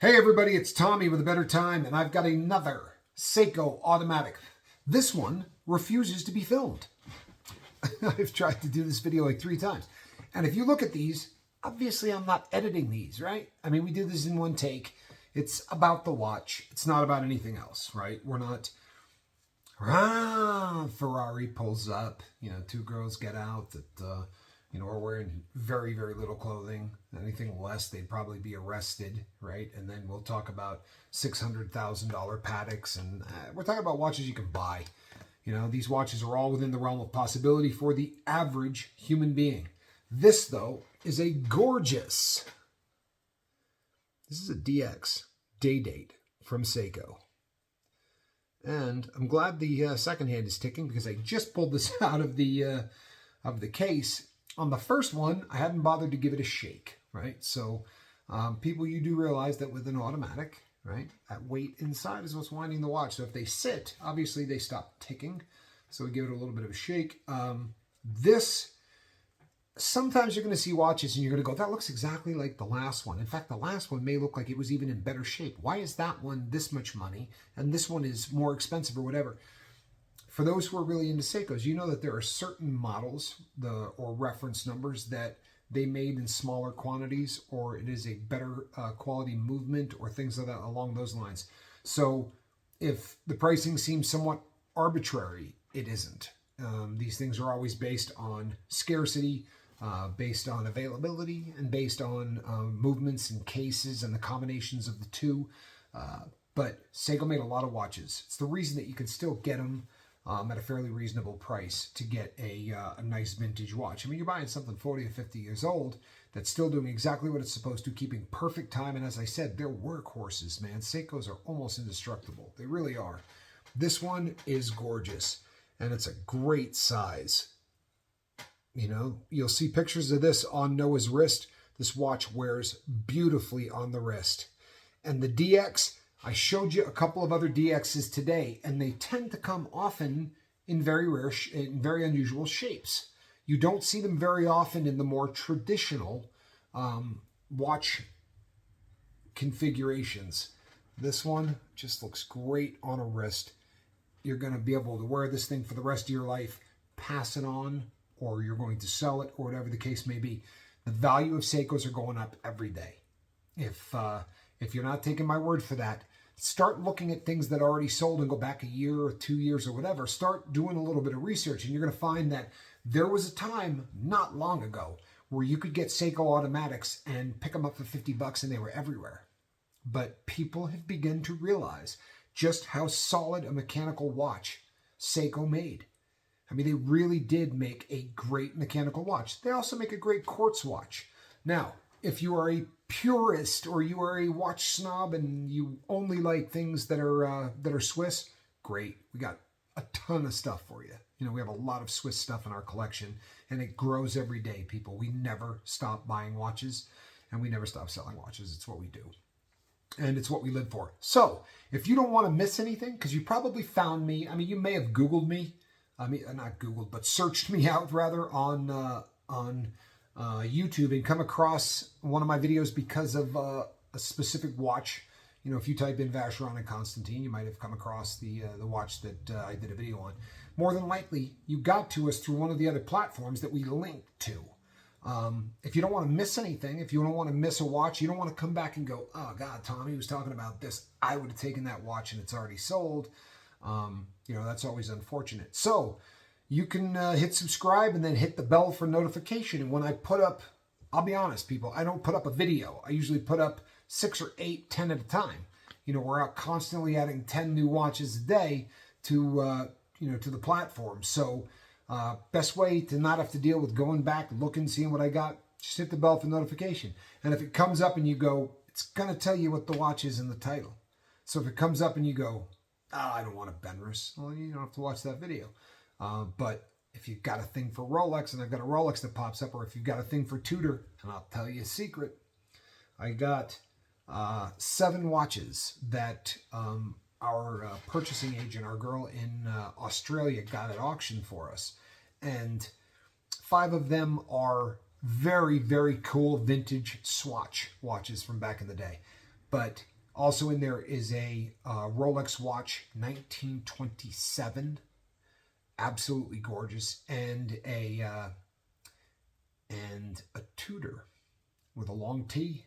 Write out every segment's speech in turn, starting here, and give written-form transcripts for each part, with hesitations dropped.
Hey everybody, it's Tommy with A Better Time, and I've got another Seiko automatic. This one refuses to be filmed. I've tried to do this video like 3 times. And if you look at these, obviously I'm not editing these, right? I mean, we did this in one take. It's about the watch. It's not about anything else, right? We're not, Ferrari pulls up, 2 girls get out that, are wearing very, very little clothing. Anything less, they'd probably be arrested, right? And then we'll talk about $600,000 Pateks, and we're talking about watches you can buy. These watches are all within the realm of possibility for the average human being. This, though, is a gorgeous. This is a DX day date from Seiko. And I'm glad the second hand is ticking because I just pulled this out of the case. On the first one, I hadn't bothered to give it a shake, right? So people, you do realize that with an automatic, right, that weight inside is what's winding the watch. So if they sit, obviously they stop ticking. So we give it a little bit of a shake. Sometimes you're going to see watches and you're going to go, that looks exactly like the last one. In fact, the last one may look like it was even in better shape. Why is that one this much money and this one is more expensive or whatever? For those who are really into Seikos, you know that there are certain models or reference numbers that they made in smaller quantities, or it is a better quality movement or things like that along those lines. So if the pricing seems somewhat arbitrary, it isn't. These things are always based on scarcity, based on availability, and based on movements and cases and the combinations of the two. But Seiko made a lot of watches. It's the reason that you can still get them at a fairly reasonable price to get a nice vintage watch. I mean, you're buying something 40 or 50 years old that's still doing exactly what it's supposed to, keeping perfect time. And as I said, they're workhorses, man. Seikos are almost indestructible. They really are. This one is gorgeous, and it's a great size. You'll see pictures of this on Noah's wrist. This watch wears beautifully on the wrist. And the DX, I showed you a couple of other DXs today, and they tend to come often in very unusual shapes. You don't see them very often in the more traditional watch configurations. This one just looks great on a wrist. You're going to be able to wear this thing for the rest of your life, pass it on, or you're going to sell it, or whatever the case may be. The value of Seikos are going up every day. If you're not taking my word for that, start looking at things that are already sold and go back a year or 2 years or whatever. Start doing a little bit of research, and you're going to find that there was a time not long ago where you could get Seiko automatics and pick them up for $50 and they were everywhere. But people have begun to realize just how solid a mechanical watch Seiko made. I mean, they really did make a great mechanical watch. They also make a great quartz watch. Now, if you are a purist or you are a watch snob and you only like things that are Swiss, great. We got a ton of stuff for you. We have a lot of Swiss stuff in our collection, and it grows every day, people. We never stop buying watches, and we never stop selling watches. It's what we do, and it's what we live for. So if you don't want to miss anything, because you probably found me, I mean, you may have Googled me. I mean, not Googled, but searched me out rather on YouTube and come across one of my videos because of a specific watch. If you type in Vacheron and Constantine, you might have come across the watch that I did a video on. More than likely, you got to us through one of the other platforms that we linked to. If you don't want to miss anything, if you don't want to miss a watch, you don't want to come back and go, oh God, Tommy was talking about this. I would have taken that watch and it's already sold. That's always unfortunate. So you can hit subscribe and then hit the bell for notification. And when I put up, I'll be honest, people, I don't put up a video. I usually put up 6 or 8, 10 at a time. We're out constantly adding 10 new watches a day to the platform. So best way to not have to deal with going back, looking, seeing what I got, just hit the bell for notification. And if it comes up and you go, it's going to tell you what the watch is in the title. So if it comes up and you go, I don't want a Benris, well, you don't have to watch that video. But if you've got a thing for Rolex, and I've got a Rolex that pops up, or if you've got a thing for Tudor, and I'll tell you a secret, I got 7 watches that our purchasing agent, our girl in Australia, got at auction for us. And 5 of them are very, very cool vintage Swatch watches from back in the day. But Also in there is a Rolex watch, 1927, absolutely gorgeous, and a Tudor with a long T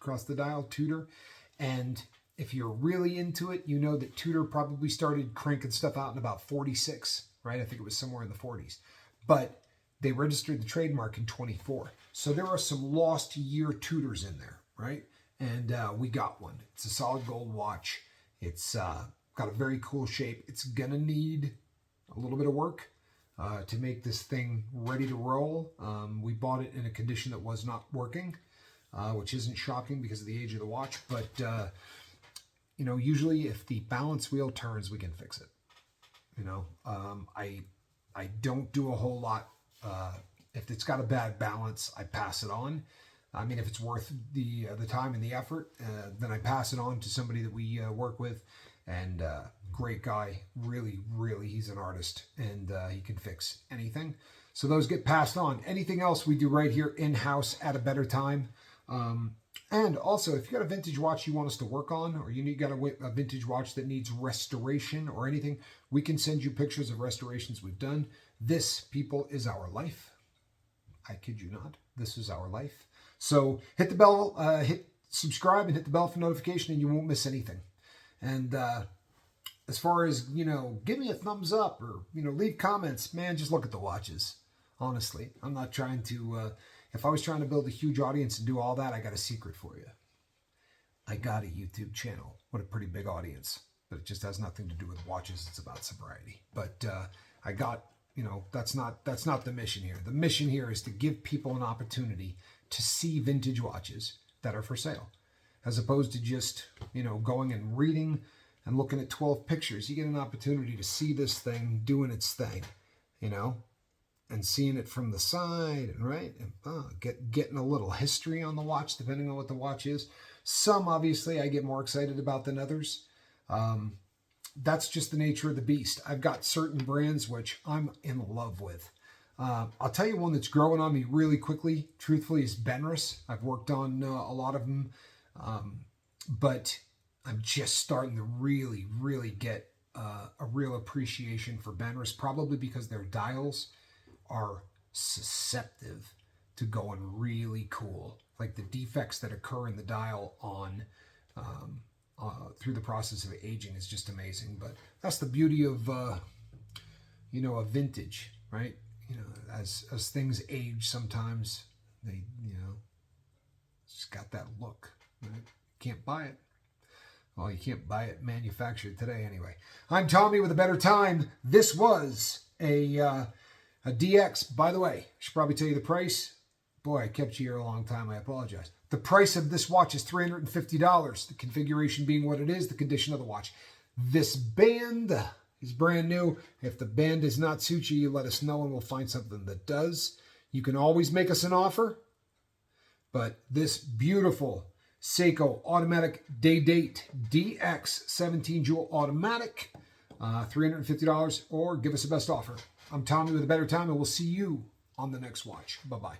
across the dial, Tudor. And if you're really into it, you know that Tudor probably started cranking stuff out in about 46, right? I think it was somewhere in the 40s. But they registered the trademark in 24. So there are some lost year Tudors in there, right? And we got one. It's a solid gold watch. It's got a very cool shape. It's going to need a little bit of work to make this thing ready to roll. We bought it in a condition that was not working, which isn't shocking because of the age of the watch. But, you know, usually if the balance wheel turns, we can fix it. You know, I don't do a whole lot. If it's got a bad balance, I pass it on. I mean, if it's worth the time and the effort, then I pass it on to somebody that we work with. And great guy, really, really, he's an artist, and he can fix anything. So those get passed on. Anything else we do right here in-house at a better time. And also, if you got a vintage watch you want us to work on, or you got a vintage watch that needs restoration or anything, we can send you pictures of restorations we've done. This, people, is our life. I kid you not. This is our life. So hit the bell, hit subscribe, and hit the bell for notification, and you won't miss anything. And as far as, you know, give me a thumbs up or, you know, leave comments, man, just look at the watches. Honestly, I'm not trying to, if I was trying to build a huge audience and do all that, I got a secret for you. I got a YouTube channel with a pretty big audience, but it just has nothing to do with watches. It's about sobriety. But I got, you know, that's not the mission here. The mission here is to give people an opportunity to see vintage watches that are for sale, as opposed to just, you know, going and reading and looking at 12 pictures. You get an opportunity to see this thing doing its thing, you know, and seeing it from the side, and right, and getting a little history on the watch, depending on what the watch is. Some, obviously, I get more excited about than others. That's just the nature of the beast. I've got certain brands which I'm in love with. I'll tell you one that's growing on me really quickly, truthfully, is Benris. I've worked on a lot of them, but I'm just starting to really, really get a real appreciation for Benris, probably because their dials are susceptible to going really cool. Like the defects that occur in the dial on through the process of aging is just amazing. But that's the beauty of you know, a vintage, right? You know, as things age, sometimes they, you know, it's got that look. Right? Can't buy it. Well, you can't buy it manufactured today anyway. I'm Tommy with a Better Time. This was a DX. By the way, I should probably tell you the price. Boy, I kept you here a long time. I apologize. The price of this watch is $350. The configuration being what it is, the condition of the watch. This band is brand new. If the band does not suit you, you let us know and we'll find something that does. You can always make us an offer. But this beautiful Seiko automatic day date DX 17 jewel automatic, $350, or give us a best offer. I'm Tommy with a Better Time, and we'll see you on the next watch. Bye-bye.